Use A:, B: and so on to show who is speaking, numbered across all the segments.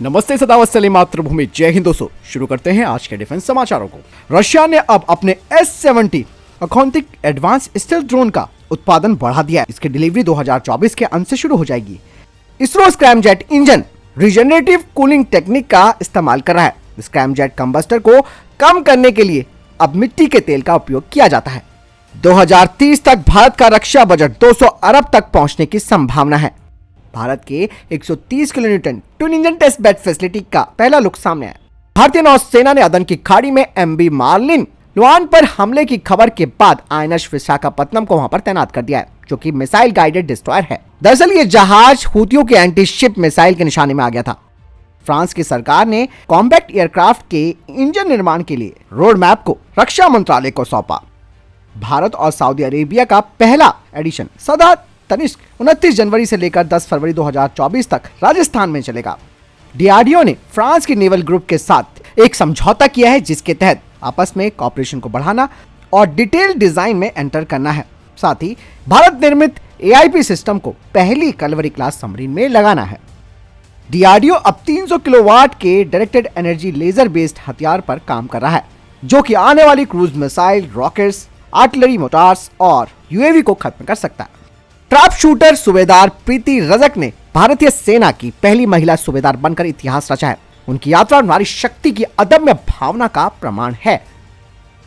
A: नमस्ते सदावत्सली मातृभूमि, जय हिंद दोस्तों। शुरू करते हैं आज के डिफेंस समाचारों को। रशिया ने अब अपने S-70 अखौंतिक एडवांस स्टेल्थ ड्रोन का उत्पादन बढ़ा दिया है। इसकी डिलीवरी 2024 के अंत से शुरू हो जाएगी। ISRO scramjet engine regenerative cooling technique का इस्तेमाल कर रहा है। स्क्रैमजेट कंबस्टर को कम करने के लिए अब मिट्टी के तेल का उपयोग किया जाता है। 2030 तक भारत का रक्षा बजट 200 अरब तक पहुंचने की संभावना है। भारत के 130 kilonewton twin engine test bed facility का पहला लुक सामने आया। भारतीय नौसेना ने अदन की खाड़ी में MV मार्लिन लुआन पर हमले की खबर के बाद INS विशाखापत्तनम को वहां पर तैनात कर दिया है, जो कि मिसाइल गाइडेड डिस्ट्रॉयर है। दरअसल ये जहाज हूतियों के एंटी शिप मिसाइल के निशाने में आ गया था। फ्रांस की सरकार ने कॉम्पैक्ट एयरक्राफ्ट के इंजन निर्माण के लिए रोड मैप को रक्षा मंत्रालय को सौंपा। भारत और सऊदी अरेबिया का पहला एडिशन सदा तनिष्क 29 जनवरी से लेकर 10 फरवरी 2024 तक राजस्थान में चलेगा। DRDO ने फ्रांस के नेवल ग्रुप के साथ एक समझौता किया है, जिसके तहत आपस में कॉपरेशन को बढ़ाना और डिटेल डिजाइन में एंटर करना है। साथ ही भारत निर्मित AIP सिस्टम को पहली कलवरी क्लास सबमरीन में लगाना है। DRDO अब 300 किलोवाट के डायरेक्टेड एनर्जी लेजर बेस्ड हथियार पर काम कर रहा है, जो कि आने वाली cruise missile, rockets, artillery motors और UAV को खत्म कर सकता है। ट्रैप शूटर सूबेदार प्रीति रजक ने भारतीय सेना की पहली महिला सूबेदार बनकर इतिहास रचा है। उनकी यात्रा नारी शक्ति की अदम्य भावना का प्रमाण है।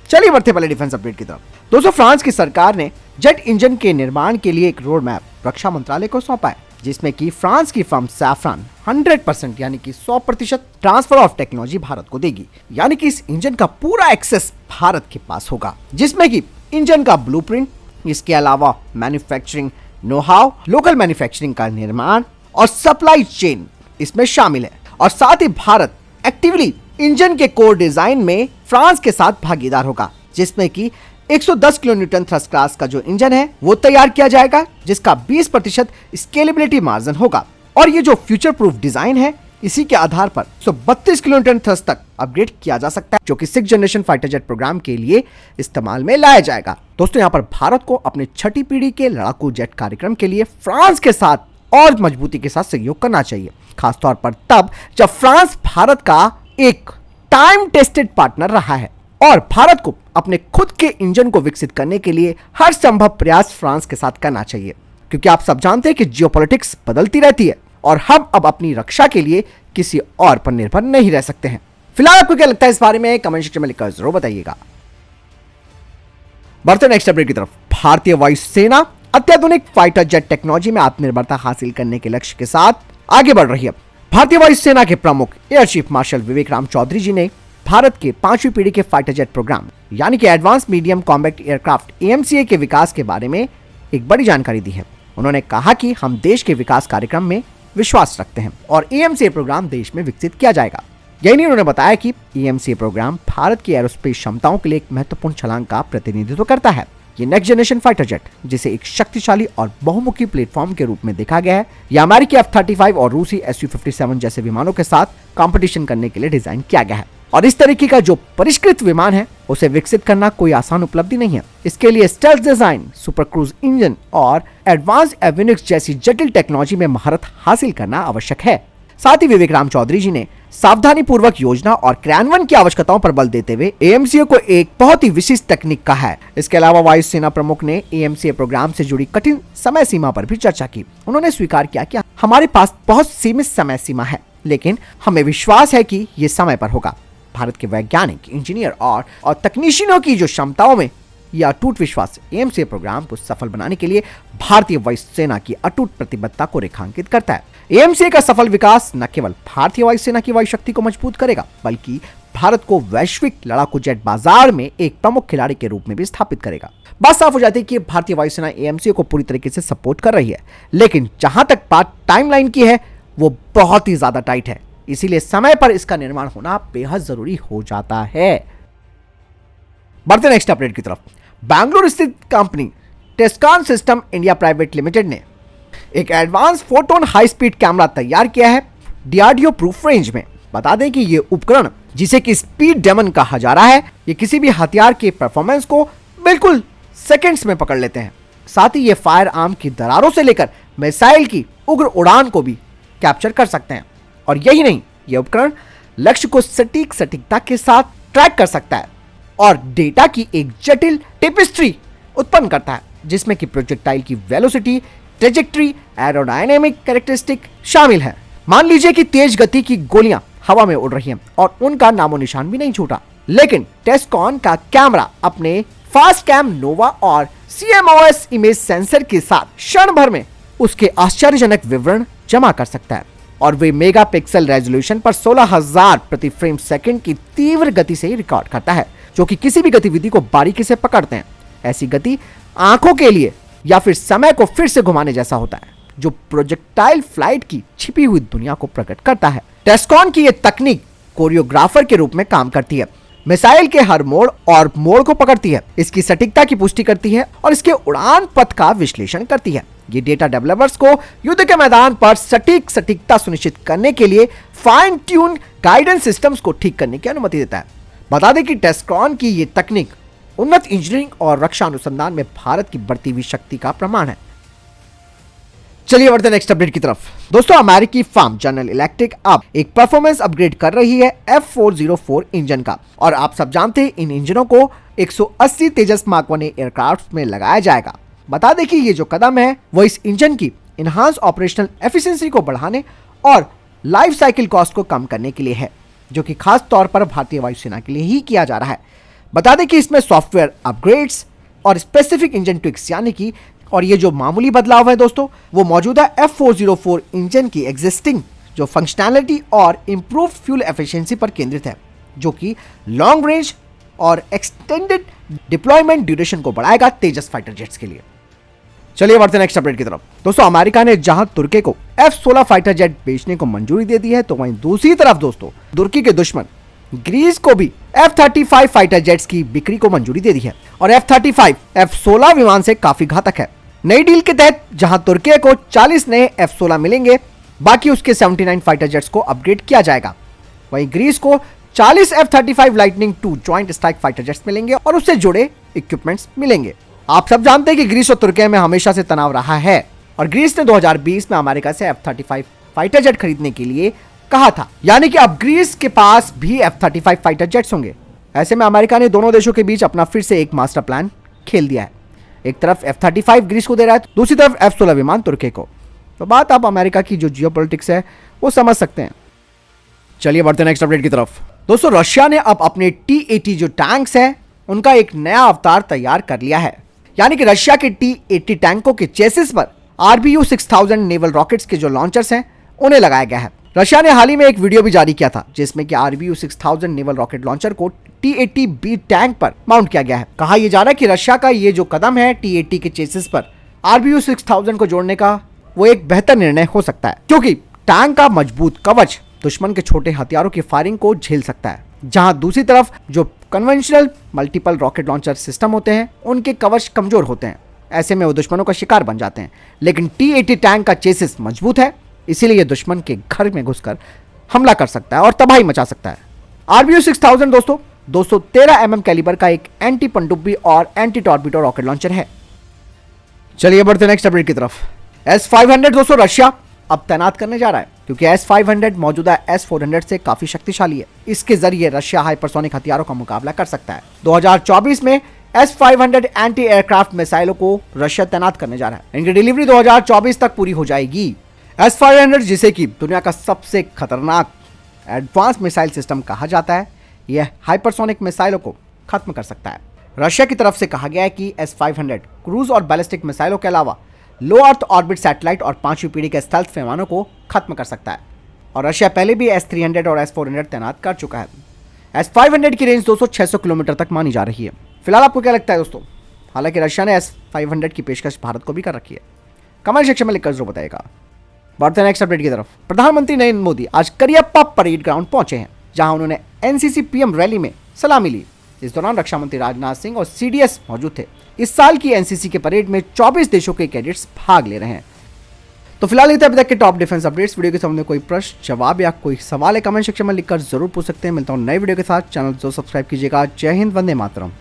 A: चलिए बढ़ते पहले डिफेंस अपडेट की तरफ। दोस्तों, फ्रांस की सरकार ने जेट इंजन के निर्माण के लिए एक रोड मैप रक्षा मंत्रालय को सौंपा है, जिसमें कि फ्रांस की फर्म सैफ्रॉन 100% यानी कि 100% ट्रांसफर ऑफ टेक्नोलॉजी भारत को देगी। यानी कि इस इंजन का पूरा एक्सेस भारत के पास होगा, जिसमें कि इंजन का ब्लूप्रिंट, इसके अलावा manufacturing know how, local manufacturing का निर्माण और सप्लाई चेन इसमें शामिल है। और साथ ही भारत एक्टिवली इंजन के कोर डिजाइन में फ्रांस के साथ भागीदार होगा, जिसमें कि 110 किलोन्यूटन थ्रस्ट क्लास का जो इंजन है वो तैयार किया जाएगा, जिसका 20% स्केलेबिलिटी मार्जिन होगा। और ये जो फ्यूचर प्रूफ डिजाइन है, इसी के आधार पर 132 किलोन्यूटन थ्रस्ट तक अपग्रेड किया जा सकता है, जो कि 6th generation fighter jet programme के लिए इस्तेमाल में लाया जाएगा। दोस्तों, यहाँ पर भारत को अपने छठी पीढ़ी के लड़ाकू जेट कार्यक्रम के लिए फ्रांस के साथ और मजबूती के साथ सहयोग करना चाहिए, खासतौर पर तब जब फ्रांस भारत का एक टाइम टेस्टेड पार्टनर रहा है। और भारत को अपने खुद के इंजन को विकसित करने के लिए हर संभव प्रयास फ्रांस के साथ करना चाहिए, क्योंकि आप सब जानते हैं कि जियोपॉलिटिक्स बदलती रहती है और हम अब अपनी रक्षा के लिए किसी और पर निर्भर नहीं रह सकते हैं। फिलहाल आपको क्या लगता है इस बारे में कमेंट सेक्शन में लिखकर जरूर बताइएगा। बढ़ते नेक्स्ट अपडेट की तरफ। भारतीय वायुसेना अत्याधुनिक फाइटर जेट टेक्नोलॉजी में आत्मनिर्भरता हासिल करने के लक्ष्य के साथ आगे बढ़ रही है। भारतीय वायुसेना के प्रमुख एयर चीफ मार्शल विवेक राम चौधरी जी ने भारत के 5वीं पीढ़ी के फाइटर जेट प्रोग्राम यानी कि advance medium combat aircraft AMCA के विकास के बारे में एक बड़ी जानकारी दी है। उन्होंने कहा कि हम देश के विकास कार्यक्रम में विश्वास रखते हैं और AMCA प्रोग्राम देश में विकसित किया जाएगा। यही नहीं, उन्होंने बताया कि AMCA प्रोग्राम भारत की एरोस्पेस क्षमताओं के लिए एक महत्वपूर्ण छलांग का प्रतिनिधित्व करता है। ये नेक्स्ट जनरेशन फाइटर जेट, जिसे एक शक्तिशाली और बहुमुखी प्लेटफॉर्म के रूप में देखा गया है, यह अमेरिकी F-35 और रूसी Su-57 जैसे विमानों के साथ कंपटीशन करने के लिए डिजाइन किया गया है। और इस तरीके का जो परिष्कृत विमान है, उसे विकसित करना कोई आसान उपलब्धि नहीं है। इसके लिए stealth design, super cruise engine और एडवांस एवियोनिक्स जैसी जटिल टेक्नोलॉजी में महारत हासिल करना आवश्यक है। साथ ही विवेक राम चौधरी जी ने सावधानी पूर्वक योजना और क्रियान्वयन की आवश्यकताओं पर बल देते हुए AMCA को एक बहुत ही विशिष्ट तकनीक कहा है। इसके अलावा वायुसेना प्रमुख ने AMCA प्रोग्राम से जुड़ी कठिन समय सीमा पर भी चर्चा की। उन्होंने स्वीकार किया कि हमारे पास बहुत सीमित समय सीमा है, लेकिन हमें विश्वास है कि ये समय पर होगा। भारत के वैज्ञानिक, इंजीनियर और तकनीशियनों की जो क्षमताओं में यह अटूट विश्वास AMCA प्रोग्राम को सफल बनाने के लिए भारतीय वायुसेना की अटूट प्रतिबद्धता को रेखांकित करता है। AMCA का सफल विकास न केवल भारतीय वायुसेना की वायु शक्ति को मजबूत करेगा, बल्कि भारत को वैश्विक लड़ाकू जेट बाजार में एक प्रमुख खिलाड़ी के रूप में भी स्थापित करेगा। बात साफ हो जाती है कि भारतीय वायुसेना AMCA को पूरी तरीके से सपोर्ट कर रही है, लेकिन जहां तक बात टाइमलाइन की है, वो बहुत ही ज्यादा टाइट है। इसीलिए समय पर इसका निर्माण होना बेहद जरूरी हो जाता है। बढ़ते नेक्स्ट अपडेट की तरफ। बेंगलुरु स्थित company Tescan system India private limited ने एक advance photon high speed camera तैयार किया है DRDO प्रूफ रेंज में। बता दें कि यह उपकरण, जिसे कि स्पीड डेमन कहा जा रहा है, ये किसी भी हथियार के परफॉर्मेंस को बिल्कुल सेकंड्स में पकड़ लेते हैं। साथ ही ये फायर आर्म की दरारों से लेकर मिसाइल की उग्र उड़ान को भी कैप्चर कर सकते हैं। और यही नहीं, यह उपकरण लक्ष्य को सटीकता के साथ ट्रैक कर सकता है और डेटा की एक जटिल टेपेस्ट्री उत्पन्न करता है, जिसमें कि प्रोजेक्टाइल की वेलोसिटी, ट्रेजेक्ट्री, एरोडायनेमिक कैरेक्टरिस्टिक शामिल है। मान लीजिए कि तेज गति की गोलियां हवा में उड़ रही हैं और उनका नामो निशान भी नहीं छूटा, लेकिन टेस्कॉन का कैमरा अपने फास्ट कैम नोवा और CMOS इमेज सेंसर के साथ क्षण भर में उसके आश्चर्यजनक विवरण जमा कर सकता है और वे मेगापिक्सल रेजोल्यूशन पर 16,000 प्रति फ्रेम सेकंड की तीव्र गति से रिकॉर्ड करता है, जो कि किसी भी गतिविधि को बारीकी से पकड़ते हैं। ऐसी गति आंखों के लिए या फिर समय को फिर से घुमाने जैसा होता है, जो प्रोजेक्टाइल फ्लाइट की छिपी हुई दुनिया को प्रकट करता है। टेस्कॉन की यह तकनीक कोरियोग्राफर के रूप में काम करती है, मिसाइल के हर मोड़ को पकड़ती है, इसकी सटीकता की पुष्टि करती है और इसके उड़ान पथ का विश्लेषण करती है। ये डेटा डेवलपर्स को युद्ध के मैदान पर सटीकता सुनिश्चित करने के लिए फाइन ट्यून गाइडेंस सिस्टम्स को ठीक करने की अनुमति देता है। बता दें कि टेस्कॉन की ये तकनीक उन्नत इंजीनियरिंग और रक्षा अनुसंधान में भारत की बढ़ती हुई शक्ति का प्रमाण है। चलिए बढ़ते हैं नेक्स्ट अपडेट की तरफ। दोस्तों, अमेरिकी फर्म जनरल इलेक्ट्रिक अब एक परफॉर्मेंस अपग्रेड कर रही है F404 इंजन का, और आप सब जानते हैं इन इंजनों को 180 तेजस मार्क 1 एयरक्राफ्ट में लगाया जाएगा। बता दें कि ये जो कदम है वो इस इंजन की इनहांस ऑपरेशनल एफिशिएंसी को बढ़ाने और लाइफ साइकिल कॉस्ट को कम करने के लिए है, जो कि खास तौर पर भारतीय वायुसेना के लिए ही किया जा रहा है। बता दें कि इसमें सॉफ्टवेयर अपग्रेड्स और स्पेसिफिक इंजन ट्विक्स यानी कि और ये जो मामूली बदलाव है दोस्तों, वो मौजूदा F404 इंजन की एग्जिस्टिंग जो फंक्शनैलिटी और इंप्रूव फ्यूल एफिशिएंसी पर केंद्रित है, जो कि लॉन्ग रेंज और एक्सटेंडेड डिप्लॉयमेंट ड्यूरेशन को बढ़ाएगा तेजस फाइटर जेट्स के लिए। चलिए बढ़ते हैं नेक्स्ट अपडेट की तरफ। दोस्तों, अमेरिका ने जहां तुर्की को F-16 फाइटर जेट बेचने को मंजूरी दे दी है, तो वहीं दूसरी तरफ दोस्तों तुर्की के दुश्मन ग्रीस को भी F-35 फाइटर जेट्स की बिक्री को मंजूरी दे दी है और F-35 F-16 विमान से काफी घातक है। नई डील के तहत जहां तुर्की को 40 नए F-16 मिलेंगे, बाकी उसके 79 फाइटर जेट्स को अपग्रेड किया जाएगा। वहीं ग्रीस को 40 F-35 lightning 2 joint strike fighter jets मिलेंगे और उससे जुड़े इक्विपमेंट्स मिलेंगे। आप सब जानते हैं कि ग्रीस और तुर्की में हमेशा से तनाव रहा है और ग्रीस ने 2020 में अमेरिका से F-35 फाइटर जेट खरीदने के लिए कहा था, यानी कि अब ग्रीस के पास भी F-35 फाइटर जेट्स होंगे। ऐसे में अमेरिका ने दोनों देशों के बीच अपना फिर से एक मास्टर प्लान खेल दिया है। एक तरफ F-35 ग्रीस को दे रहा है, दूसरी तरफ F-16 विमान तुर्की को। तो बात आप अमेरिका की जो जियोपॉलिटिक्स है वो समझ सकते हैं। चलिए बढ़ते हैं नेक्स्ट अपडेट की तरफ। दोस्तों, रशिया ने अब अपने T-80 जो टैंक्स है उनका एक नया अवतार तैयार कर लिया है, यानी कि रशिया के T-80 टैंकों के चेसिस पर RBU-6000 नेवल रॉकेट्स के जो लॉन्चर्स हैं उन्हें लगाया गया है। रशिया ने हाल ही में एक वीडियो भी जारी किया था जिसमें कि RBU-6000 नेवल रॉकेट लॉन्चर को T-80B टैंक पर माउंट किया गया है। कहा यह जा रहा है कि रशिया का ये जो कदम है T-80 के चेसिस पर RBU-6000 को जोड़ने का, वो एक बेहतर निर्णय हो सकता है, क्योंकि टैंक का मजबूत कवच दुश्मन के छोटे हथियारों की फायरिंग को झेल सकता है, जहां दूसरी तरफ जो conventional multiple rocket launcher system होते हैं उनके कवच कमजोर होते हैं। ऐसे में वो दुश्मनों का शिकार बन जाते हैं। लेकिन T-80 टैंक का चेसिस मजबूत है, इसीलिए ये दुश्मन के घर में घुसकर हमला कर सकता है और तबाही मचा सकता है। RBU-6000 दोस्तों 213 mm कैलिबर का एक एंटी पनडुब्बी और एंटी टॉर्पिडो रॉकेट लॉन्चर है। चलिए बढ़ते नेक्स्ट अपडेट की तरफ। S-500 दोस्तों रशिया अब तैनात करने जा रहा है, क्योंकि S-500 मौजूदा S-400 से काफी शक्तिशाली है। इसके जरिए रशिया हाइपरसोनिक हथियारों का मुकाबला कर सकता है। 2024 में S-500 एंटी एयरक्राफ्ट मिसाइलों को रशिया तैनात करने जा रहा है। इनकी डिलीवरी 2024 तक पूरी हो जाएगी। S-500 जिसे कि दुनिया का सबसे खतरनाक एडवांस मिसाइल सिस्टम कहा जाता है, यह हाइपरसोनिक मिसाइलों को खत्म कर सकता है। रशिया की तरफ से कहा गया है कि S-500 क्रूज और बैलिस्टिक मिसाइलों के अलावा लो अर्थ ऑर्बिट सैटेलाइट और 5वीं पीढ़ी के स्टेल्थ विमानों को खत्म कर सकता है। और रशिया पहले भी S-300 और S-400 तैनात कर चुका है। S-500 की रेंज 200-600 किलोमीटर तक मानी जा रही है। फिलहाल आपको क्या लगता है दोस्तों? हालांकि रशिया ने S-500 की पेशकश भारत को भी कर रखी है। कमेंट सेक्शन में लिखकर जरूर बताएगा। बढ़ते हैं नेक्स्ट अपडेट की तरफ। प्रधानमंत्री नरेंद्र मोदी आज करियप्पा परेड ग्राउंड पहुंचे हैं, जहां उन्होंने NCC PM रैली में सलामी ली। इस दौरान रक्षा मंत्री राजनाथ सिंह और CDS मौजूद थे। इस साल की NCC के परेड में 24 देशों के कैडेट्स भाग ले रहे हैं। तो फिलहाल ये थे अभी तक के टॉप डिफेंस अपडेट्स। वीडियो के सामने कोई प्रश्न जवाब या कोई सवाल है कमेंट सेक्शन में लिखकर जरूर पूछ सकते हैं। मिलता हूं नए वीडियो के साथ। चैनल को सब्सक्राइब कीजिएगा। जय हिंद, वंदे मातरम।